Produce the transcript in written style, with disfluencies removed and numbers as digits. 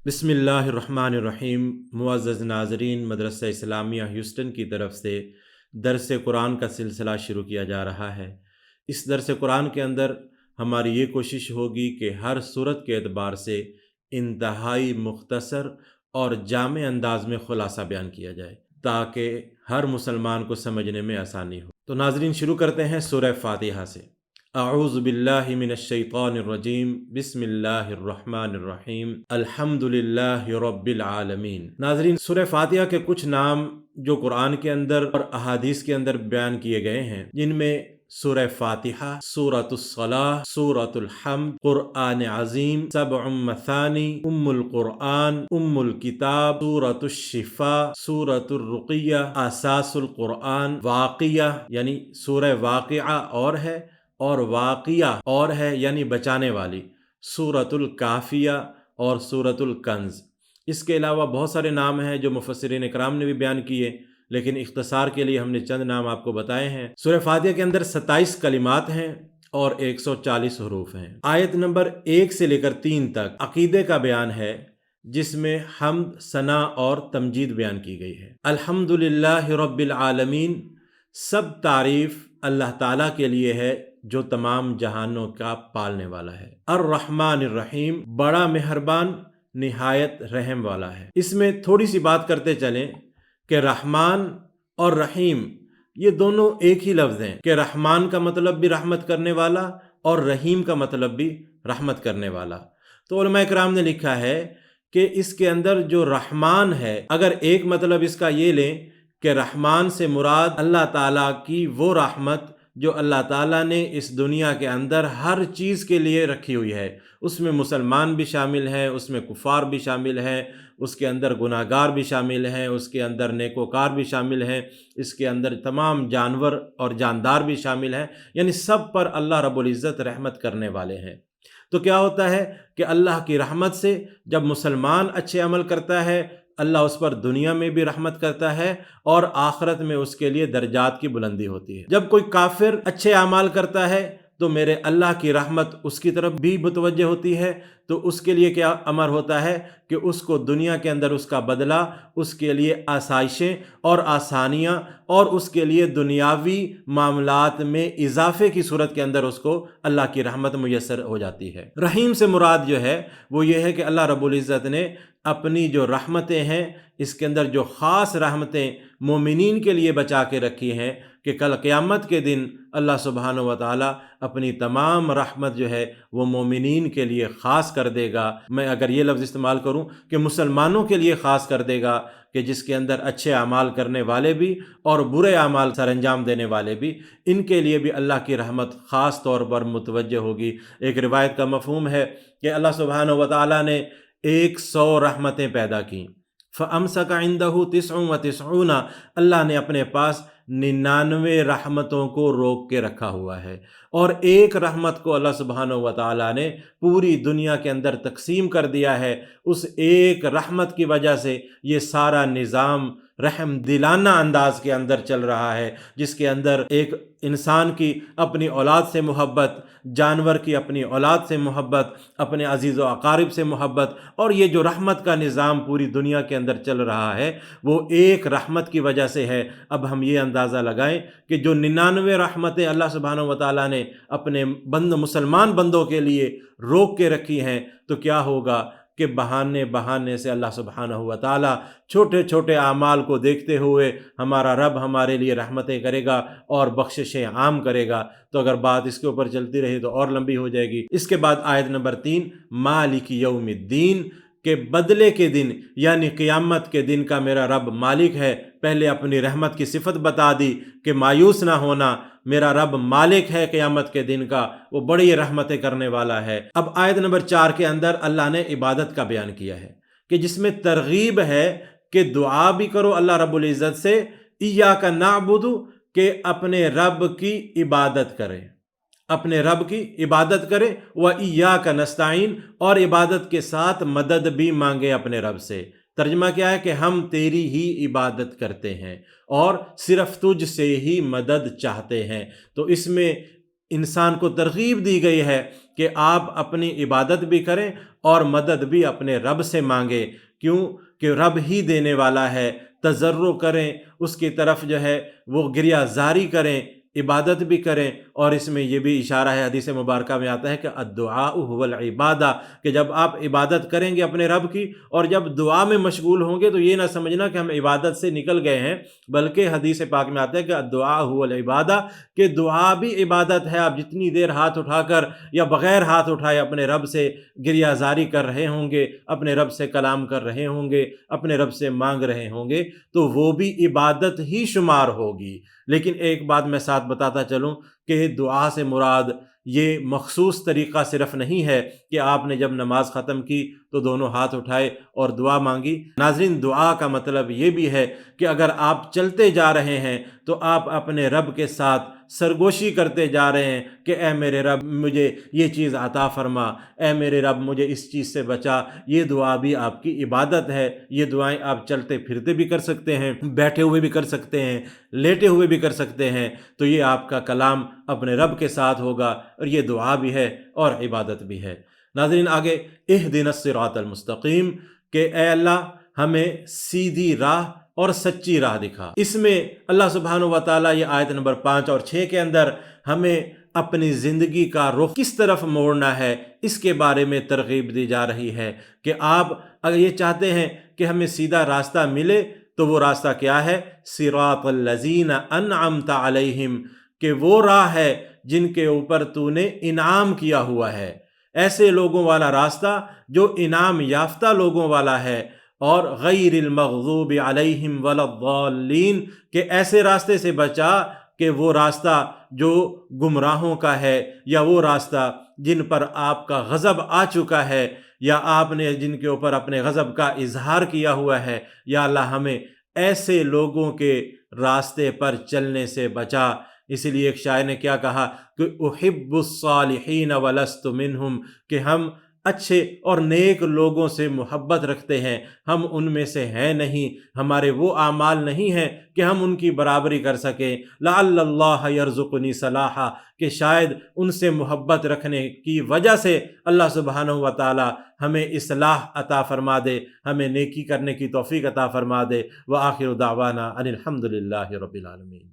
بسم اللہ الرحمن الرحیم۔ معزز ناظرین، مدرسہ اسلامیہ ہیوسٹن کی طرف سے درس قرآن کا سلسلہ شروع کیا جا رہا ہے۔ اس درس قرآن کے اندر ہماری یہ کوشش ہوگی کہ ہر صورت کے اعتبار سے انتہائی مختصر اور جامع انداز میں خلاصہ بیان کیا جائے تاکہ ہر مسلمان کو سمجھنے میں آسانی ہو۔ تو ناظرین، شروع کرتے ہیں سورہ فاتحہ سے۔ اعوذ باللہ من الشیطان الرجیم، بسم اللہ الرحمن الرحیم، الحمد للہ رب العالمین۔ ناظرین، سورہ فاتحہ کے کچھ نام جو قرآن کے اندر اور احادیث کے اندر بیان کیے گئے ہیں، جن میں سورہ فاتحہ، سورۃ الصلاۃ، سورۃ الحمد، قرآن عظیم، سبع مثانی، ام القرآن، ام الکتاب، سورۃ الشفاء، سورۃ الرقیہ، اساس القرآن، واقعہ یعنی سورہ واقعہ اور ہے، اور واقعہ اور ہے یعنی بچانے والی، سورۃ الکافیہ اور سورۃ الکنز۔ اس کے علاوہ بہت سارے نام ہیں جو مفسرین اکرام نے بھی بیان کیے، لیکن اختصار کے لیے ہم نے چند نام آپ کو بتائے ہیں۔ سورہ فاتحہ کے اندر 27 کلمات ہیں اور 140 حروف ہیں۔ آیت نمبر 1 سے لے کر 3 تک عقیدے کا بیان ہے، جس میں حمد، ثنا اور تمجید بیان کی گئی ہے۔ الحمد للہ رب العالمین، سب تعریف اللہ تعالیٰ کے لیے ہے جو تمام جہانوں کا پالنے والا ہے۔ الرحمن الرحیم، بڑا مہربان، نہایت رحم والا ہے۔ اس میں تھوڑی سی بات کرتے چلیں کہ رحمان اور رحیم یہ دونوں ایک ہی لفظ ہیں، کہ رحمان کا مطلب بھی رحمت کرنے والا اور رحیم کا مطلب بھی رحمت کرنے والا۔ تو علماء کرام نے لکھا ہے کہ اس کے اندر جو رحمان ہے، اگر ایک مطلب اس کا یہ لیں کہ رحمان سے مراد اللہ تعالیٰ کی وہ رحمت جو اللہ تعالیٰ نے اس دنیا کے اندر ہر چیز کے لیے رکھی ہوئی ہے، اس میں مسلمان بھی شامل ہیں، اس میں کفار بھی شامل ہیں، اس کے اندر گناہ گار بھی شامل ہیں، اس کے اندر نیکوکار بھی شامل ہیں، اس کے اندر تمام جانور اور جاندار بھی شامل ہیں، یعنی سب پر اللہ رب العزت رحمت کرنے والے ہیں۔ تو کیا ہوتا ہے کہ اللہ کی رحمت سے جب مسلمان اچھے عمل کرتا ہے، اللہ اس پر دنیا میں بھی رحمت کرتا ہے اور آخرت میں اس کے لیے درجات کی بلندی ہوتی ہے۔ جب کوئی کافر اچھے اعمال کرتا ہے تو میرے اللہ کی رحمت اس کی طرف بھی متوجہ ہوتی ہے، تو اس کے لیے کیا امر ہوتا ہے کہ اس کو دنیا کے اندر اس کا بدلہ، اس کے لیے آسائشیں اور آسانیاں اور اس کے لیے دنیاوی معاملات میں اضافے کی صورت کے اندر اس کو اللہ کی رحمت میسر ہو جاتی ہے۔ رحیم سے مراد جو ہے وہ یہ ہے کہ اللہ رب العزت نے اپنی جو رحمتیں ہیں، اس کے اندر جو خاص رحمتیں مومنین کے لیے بچا کے رکھی ہیں کہ کل قیامت کے دن اللہ سبحانہ و تعالیٰ اپنی تمام رحمت جو ہے وہ مومنین کے لیے خاص کر دے گا۔ میں اگر یہ لفظ استعمال کروں کہ مسلمانوں کے لیے خاص کر دے گا، کہ جس کے اندر اچھے اعمال کرنے والے بھی اور برے اعمال سر انجام دینے والے بھی، ان کے لیے بھی اللہ کی رحمت خاص طور پر متوجہ ہوگی۔ ایک روایت کا مفہوم ہے کہ اللہ سبحانہ و تعالیٰ نے 100 رحمتیں پیدا کیں، فَأَمْسَكَ عِنْدَهُ 99، اللہ نے اپنے پاس 99 رحمتوں کو روک کے رکھا ہوا ہے، اور ایک رحمت کو اللہ سبحانہ و تعالیٰ نے پوری دنیا کے اندر تقسیم کر دیا ہے۔ اس ایک رحمت کی وجہ سے یہ سارا نظام رحم دلانہ انداز کے اندر چل رہا ہے، جس کے اندر ایک انسان کی اپنی اولاد سے محبت، جانور کی اپنی اولاد سے محبت، اپنے عزیز و اقارب سے محبت، اور یہ جو رحمت کا نظام پوری دنیا کے اندر چل رہا ہے وہ ایک رحمت کی وجہ سے ہے۔ اب ہم یہ اندازہ لگائیں کہ جو 99 رحمتیں اللہ سبحانہ و تعالیٰ نے اپنے مسلمان بندوں کے لیے روک کے رکھی ہیں، تو کیا ہوگا کہ بہانے سے اللہ سبحانہ و تعالیٰ چھوٹے چھوٹے اعمال کو دیکھتے ہوئے ہمارا رب ہمارے لیے رحمتیں کرے گا اور بخششیں عام کرے گا۔ تو اگر بات اس کے اوپر چلتی رہی تو اور لمبی ہو جائے گی۔ اس کے بعد آیت نمبر 3، مالک یوم الدین، کہ بدلے کے دن یعنی قیامت کے دن کا میرا رب مالک ہے۔ پہلے اپنی رحمت کی صفت بتا دی کہ مایوس نہ ہونا، میرا رب مالک ہے قیامت کے دن کا، وہ بڑی رحمتیں کرنے والا ہے۔ اب آیت نمبر 4 کے اندر اللہ نے عبادت کا بیان کیا ہے، کہ جس میں ترغیب ہے کہ دعا بھی کرو اللہ رب العزت سے، ایاک نعبد، کہ اپنے رب کی عبادت کرے، اپنے رب کی عبادت کرے، وَإِيَّاكَ نَسْتَعِينُ، اور عبادت کے ساتھ مدد بھی مانگے اپنے رب سے۔ ترجمہ کیا ہے کہ ہم تیری ہی عبادت کرتے ہیں اور صرف تجھ سے ہی مدد چاہتے ہیں۔ تو اس میں انسان کو ترغیب دی گئی ہے کہ آپ اپنی عبادت بھی کریں اور مدد بھی اپنے رب سے مانگیں، کیوں کہ رب ہی دینے والا ہے۔ تضرع کریں، اس کی طرف جو ہے وہ گریہ زاری کریں، عبادت بھی کریں۔ اور اس میں یہ بھی اشارہ ہے، حدیث مبارکہ میں آتا ہے کہ الدعاء هو العبادہ، کہ جب آپ عبادت کریں گے اپنے رب کی اور جب دعا میں مشغول ہوں گے تو یہ نہ سمجھنا کہ ہم عبادت سے نکل گئے ہیں، بلکہ حدیث پاک میں آتا ہے کہ الدعاء هو العبادہ، کہ دعا بھی عبادت ہے۔ آپ جتنی دیر ہاتھ اٹھا کر یا بغیر ہاتھ اٹھائے اپنے رب سے گریہ زاری کر رہے ہوں گے، اپنے رب سے کلام کر رہے ہوں گے، اپنے رب سے مانگ رہے ہوں گے، تو وہ بھی عبادت ہی شمار ہوگی۔ لیکن ایک بات میں ساتھ بتاتا چلوں کہ دعا سے مراد یہ مخصوص طریقہ صرف نہیں ہے کہ آپ نے جب نماز ختم کی تو دونوں ہاتھ اٹھائے اور دعا مانگی۔ ناظرین، دعا کا مطلب یہ بھی ہے کہ اگر آپ چلتے جا رہے ہیں تو آپ اپنے رب کے ساتھ سرگوشی کرتے جا رہے ہیں کہ اے میرے رب مجھے یہ چیز عطا فرما، اے میرے رب مجھے اس چیز سے بچا۔ یہ دعا بھی آپ کی عبادت ہے۔ یہ دعائیں آپ چلتے پھرتے بھی کر سکتے ہیں، بیٹھے ہوئے بھی کر سکتے ہیں، لیٹے ہوئے بھی کر سکتے ہیں، تو یہ آپ کا کلام اپنے رب کے ساتھ ہوگا، اور یہ دعا بھی ہے اور عبادت بھی ہے۔ ناظرین، آگے اہدنا الصراط المستقیم، کہ اے اللہ ہمیں سیدھی راہ اور سچی راہ دکھا۔ اس میں اللہ سبحانہ و تعالیٰ یہ آیت نمبر 5 اور 6 کے اندر ہمیں اپنی زندگی کا رخ کس طرف موڑنا ہے اس کے بارے میں ترغیب دی جا رہی ہے، کہ آپ اگر یہ چاہتے ہیں کہ ہمیں سیدھا راستہ ملے تو وہ راستہ کیا ہے؟ صراط الذین انعمت علیہم، کہ وہ راہ ہے جن کے اوپر تو نے انعام کیا ہوا ہے، ایسے لوگوں والا راستہ جو انعام یافتہ لوگوں والا ہے، اور غیر المغضوب علیہم ولا الضالین، کہ ایسے راستے سے بچا کہ وہ راستہ جو گمراہوں کا ہے، یا وہ راستہ جن پر آپ کا غضب آ چکا ہے، یا آپ نے جن کے اوپر اپنے غضب کا اظہار کیا ہوا ہے۔ یا اللہ ہمیں ایسے لوگوں کے راستے پر چلنے سے بچا۔ اسی لیے ایک شاعر نے کیا کہا کہ احب الصالحین ولست منہم، کہ ہم اچھے اور نیک لوگوں سے محبت رکھتے ہیں، ہم ان میں سے ہیں نہیں، ہمارے وہ اعمال نہیں ہیں کہ ہم ان کی برابری کر سکیں۔ لعل اللہ یرزقنی صلاحا، کہ شاید ان سے محبت رکھنے کی وجہ سے اللہ سبحانہ و تعالی ہمیں اصلاح عطا فرما دے، ہمیں نیکی کرنے کی توفیق عطا فرما دے۔ وآخر دعوانا ان الحمد للہ رب العالمین۔